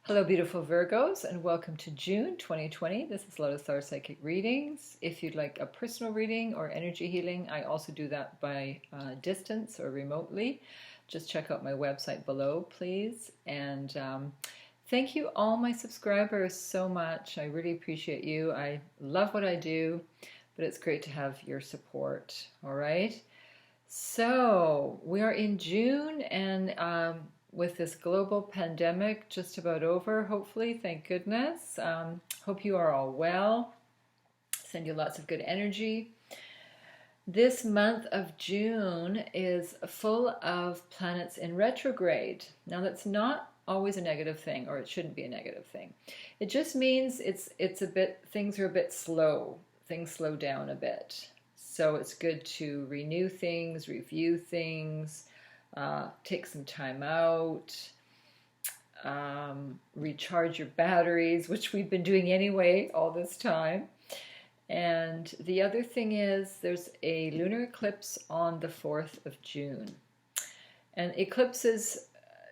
Hello, beautiful Virgos, and welcome to June 2020. This is Lotus Star Psychic Readings. If you'd like a personal reading or energy healing, I also do that by distance or remotely. Just check out my website below, please. And thank you, all my subscribers, so much. I really appreciate you. I love what I do, but it's great to have your support. All right. So we are in June, and with this global pandemic just about over, hopefully, thank goodness. Hope you are all well. Send you lots of good energy. This month of June is full of planets in retrograde. Now, that's not always a negative thing, or it shouldn't be a negative thing. It just means it's a bit, things are a bit slow. Things slow down a bit. So it's good to renew things, review things, take some time out, recharge your batteries, which we've been doing anyway all this time. And the other thing is there's a lunar eclipse on the 4th of June. And eclipses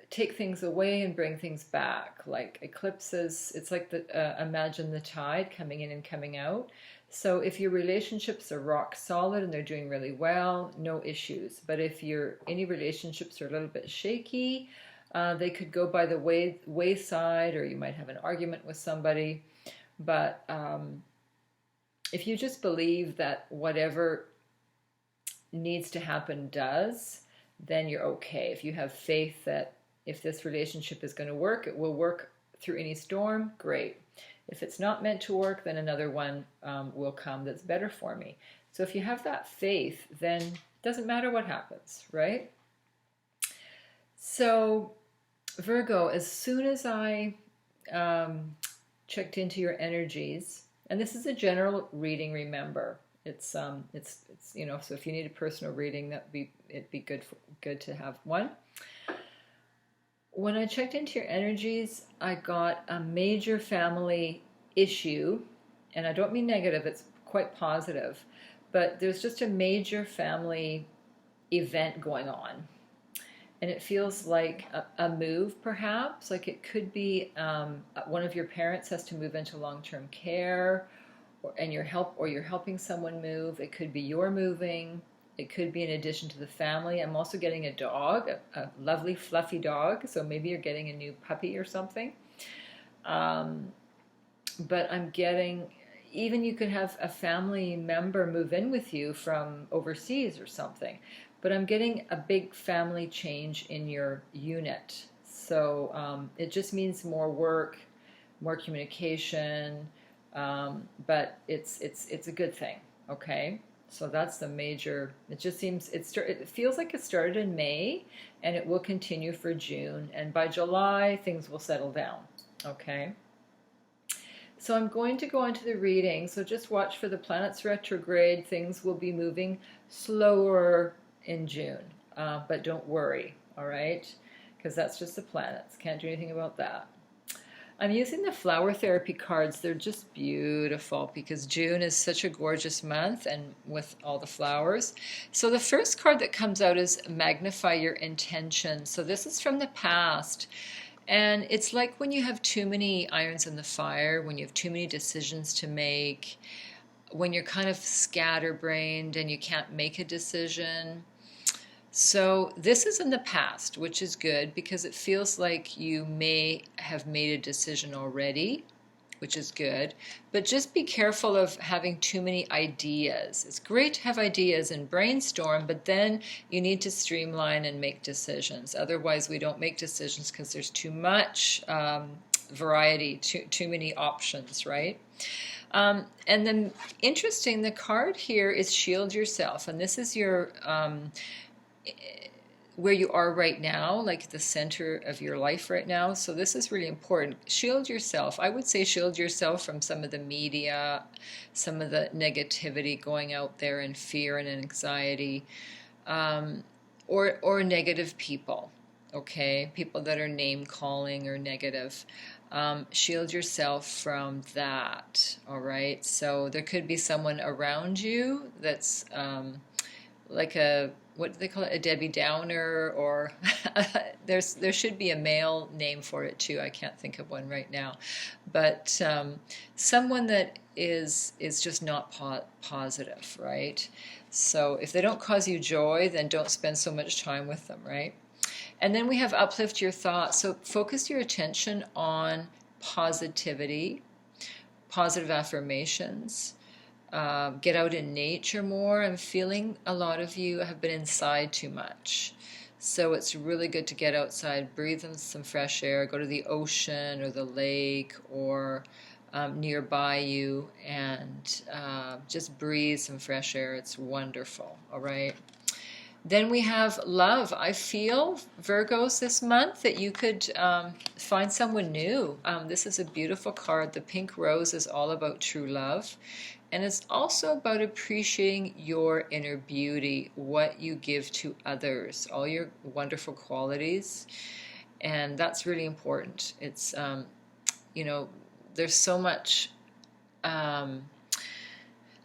take things away and bring things back. Like eclipses, it's like imagine the tide coming in and coming out. So if your relationships are rock solid and they're doing really well, no issues. But if any relationships are a little bit shaky, they could go by the wayside, or you might have an argument with somebody. But if you just believe that whatever needs to happen does, then you're okay. If you have faith that if this relationship is going to work, it will work through any storm, great. If it's not meant to work, then another one will come that's better for me. So if you have that faith, then it doesn't matter what happens, right? So Virgo, as soon as I checked into your energies, and this is a general reading, remember, it's so if you need a personal reading, it'd be good to have one. When I checked into your energies, I got a major family issue, and I don't mean negative, it's quite positive, but there's just a major family event going on. And it feels like a move, perhaps, like it could be one of your parents has to move into long-term care, and you're helping someone move. It could be you're moving. It could be in addition to the family. I'm also getting a dog, a lovely fluffy dog. So maybe you're getting a new puppy or something. But I'm getting, even you could have a family member move in with you from overseas or something. But I'm getting a big family change in your unit. So it just means more work, more communication. But it's a good thing, okay? So that's the major, it just seems, it feels like it started in May and it will continue for June. And by July, things will settle down, okay? So I'm going to go on to the reading. So just watch for the planets retrograde. Things will be moving slower in June, but don't worry, all right? Because that's just the planets. Can't do anything about that. I'm using the flower therapy cards. They're just beautiful because June is such a gorgeous month and with all the flowers. So the first card that comes out is Magnify Your Intention. So this is from the past. And it's like when you have too many irons in the fire, when you have too many decisions to make, when you're kind of scatterbrained and you can't make a decision. So this is in the past, which is good because it feels like you may have made a decision already, which is good. But just be careful of having too many ideas. It's great to have ideas and brainstorm, but then you need to streamline and make decisions. Otherwise, we don't make decisions because there's too much variety, too many options, right? And then interesting, the card here is Shield Yourself, and this is your where you are right now, like the center of your life right now. So this is really important. Shield yourself. I would say shield yourself from some of the media, some of the negativity going out there, and fear and anxiety, or negative people. Okay, people that are name calling or negative. Shield yourself from that. All right. So there could be someone around you that's like a, what do they call it, a Debbie Downer, or there should be a male name for it too. I can't think of one right now, but someone that is just not positive, right? So if they don't cause you joy, then don't spend so much time with them, right? And then we have uplift your thoughts. So focus your attention on positivity, positive affirmations. Get out in nature more. I'm feeling a lot of you have been inside too much. So it's really good to get outside, breathe in some fresh air, go to the ocean or the lake or nearby you, and just breathe some fresh air. It's wonderful, all right? Then we have love. I feel, Virgos, this month that you could find someone new. This is a beautiful card. The pink rose is all about true love. And it's also about appreciating your inner beauty, what you give to others, all your wonderful qualities. And that's really important. It's, there's so much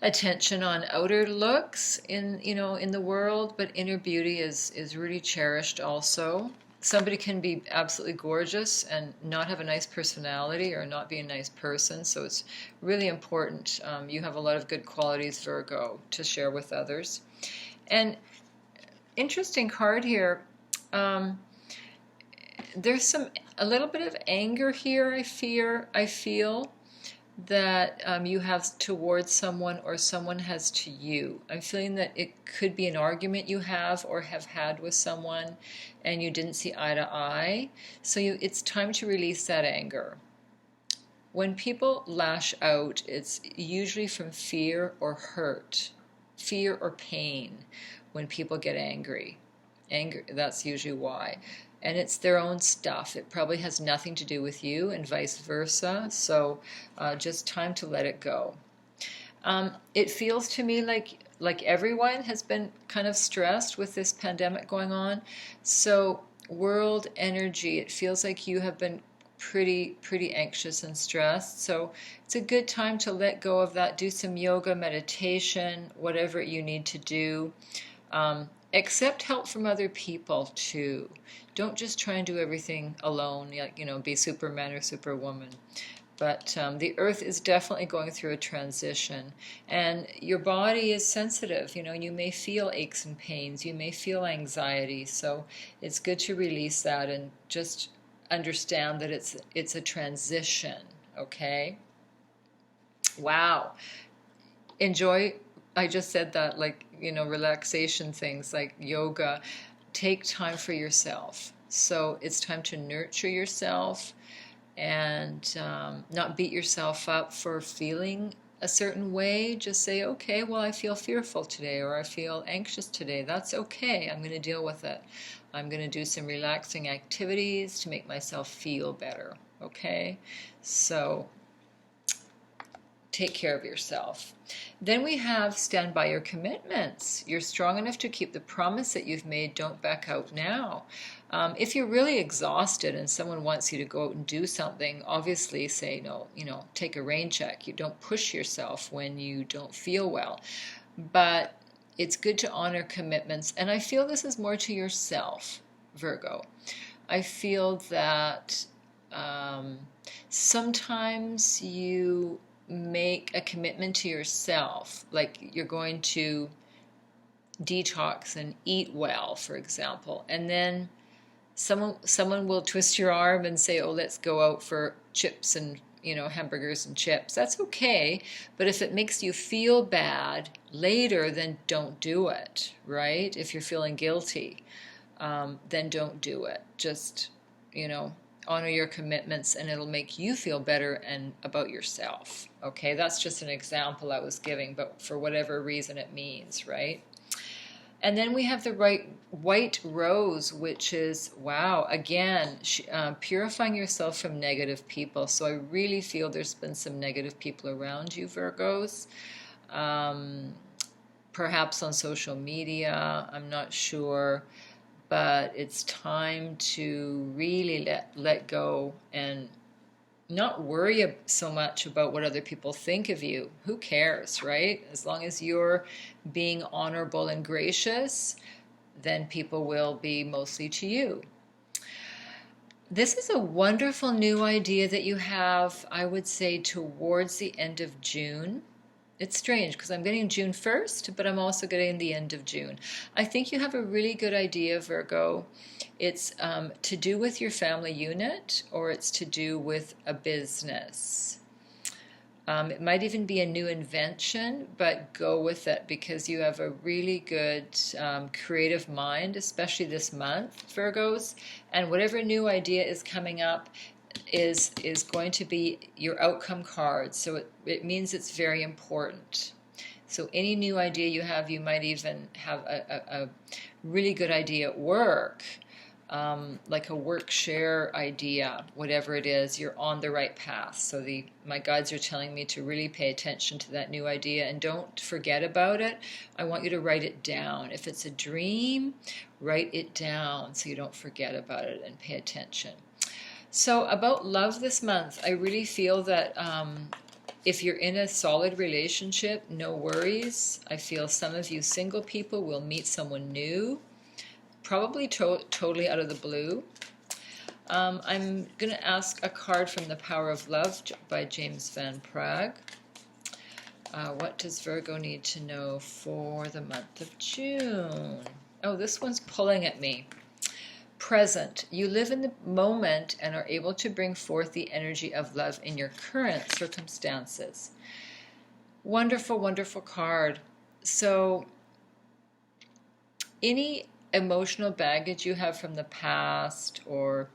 attention on outer looks in the world, but inner beauty is really cherished also. Somebody can be absolutely gorgeous and not have a nice personality or not be a nice person, so it's really important. You have a lot of good qualities, Virgo, to share with others. And interesting card here. There's a little bit of anger here. I feel that you have towards someone or someone has to you. I'm feeling that it could be an argument you have or have had with someone and you didn't see eye to eye. So it's time to release that anger. When people lash out, it's usually from fear or hurt, fear or pain when people get angry. Anger, that's usually why. And it's their own stuff. It probably has nothing to do with you and vice versa. So just time to let it go. It feels to me like everyone has been kind of stressed with this pandemic going on. So world energy, it feels like you have been pretty anxious and stressed. So it's a good time to let go of that. Do some yoga, meditation, whatever you need to do. Accept help from other people too. Don't just try and do everything alone, be Superman or Superwoman. But the earth is definitely going through a transition, and your body is sensitive. You may feel aches and pains, you may feel anxiety, so it's good to release that and just understand that it's a transition, okay? Wow. Enjoy. I just said that, relaxation things like yoga. Take time for yourself. So it's time to nurture yourself and not beat yourself up for feeling a certain way. Just say, okay, well, I feel fearful today or I feel anxious today. That's okay. I'm going to deal with it. I'm going to do some relaxing activities to make myself feel better. Okay? So take care of yourself. Then we have stand by your commitments. You're strong enough to keep the promise that you've made. Don't back out now. If you're really exhausted and someone wants you to go out and do something, obviously say no, take a rain check. You don't push yourself when you don't feel well. But it's good to honor commitments. And I feel this is more to yourself, Virgo. I feel that sometimes you make a commitment to yourself, like you're going to detox and eat well, for example, and then someone will twist your arm and say, oh, let's go out for chips and hamburgers and chips. That's okay, but if it makes you feel bad later, then don't do it, right? If you're feeling guilty, then don't do it. Just honor your commitments, and it'll make you feel better and about yourself. Okay, that's just an example I was giving, but for whatever reason it means, right? And then we have the white rose, which is, wow, again, purifying yourself from negative people. So I really feel there's been some negative people around you, Virgos. Perhaps on social media, I'm not sure. But it's time to really let go and not worry so much about what other people think of you. Who cares, right? As long as you're being honorable and gracious, then people will be mostly to you. This is a wonderful new idea that you have, I would say, towards the end of June. It's strange because I'm getting June 1st, but I'm also getting the end of June. I think you have a really good idea, Virgo. It's to do with your family unit, or it's to do with a business. It might even be a new invention, but go with it because you have a really good creative mind, especially this month, Virgos. And whatever new idea is coming up is going to be your outcome card. So it means it's very important. So any new idea you have, you might even have a really good idea at work, like a work share idea, whatever it is, you're on the right path. So my guides are telling me to really pay attention to that new idea and don't forget about it. I want you to write it down. If it's a dream, write it down so you don't forget about it and pay attention. So about love this month, I really feel that if you're in a solid relationship, no worries. I feel some of you single people will meet someone new, probably totally out of the blue. I'm going to ask a card from The Power of Love by James Van Praagh. What does Virgo need to know for the month of June? Oh, this one's pulling at me. Present. You live in the moment and are able to bring forth the energy of love in your current circumstances. Wonderful, wonderful card. So any emotional baggage you have from the past, or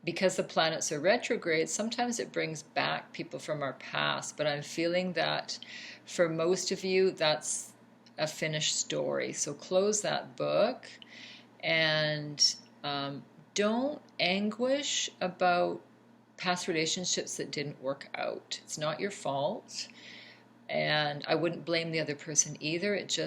because the planets are retrograde, sometimes it brings back people from our past, but I'm feeling that for most of you that's a finished story. So close that book and don't anguish about past relationships that didn't work out. It's not your fault, and I wouldn't blame the other person either. It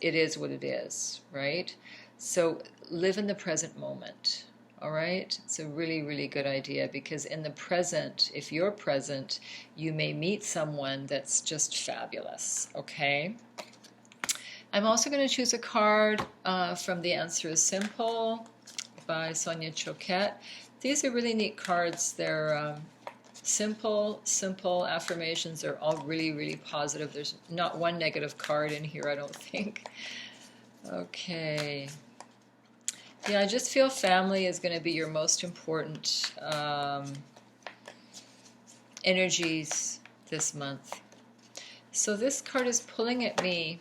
is what it is, right? So live in the present moment, all right? It's a really, really good idea because in the present, if you're present, you may meet someone that's just fabulous, okay? I'm also going to choose a card from The Answer is Simple by Sonia, Choquette. These are really neat cards. They're simple affirmations. They're all really, really positive. There's not one negative card in here, I don't think. Okay. Yeah, I just feel family is going to be your most important energies this month. So this card is pulling at me.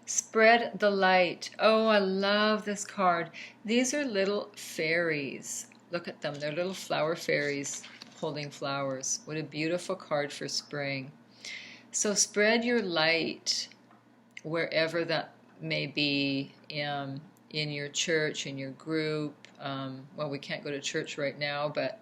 Spread the light. Oh, I love this card. These are little fairies. Look at them. They're little flower fairies holding flowers. What a beautiful card for spring. So spread your light wherever that may be, in your church, in your group. Well, we can't go to church right now, but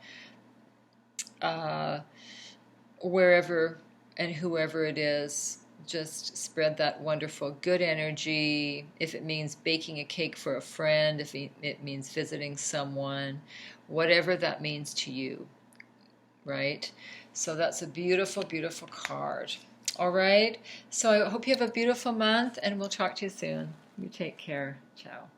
wherever and whoever it is, just spread that wonderful good energy. If it means baking a cake for a friend, if it means visiting someone, whatever that means to you, right? So that's a beautiful, beautiful card. All right, so I hope you have a beautiful month, and we'll talk to you soon. You take care. Ciao.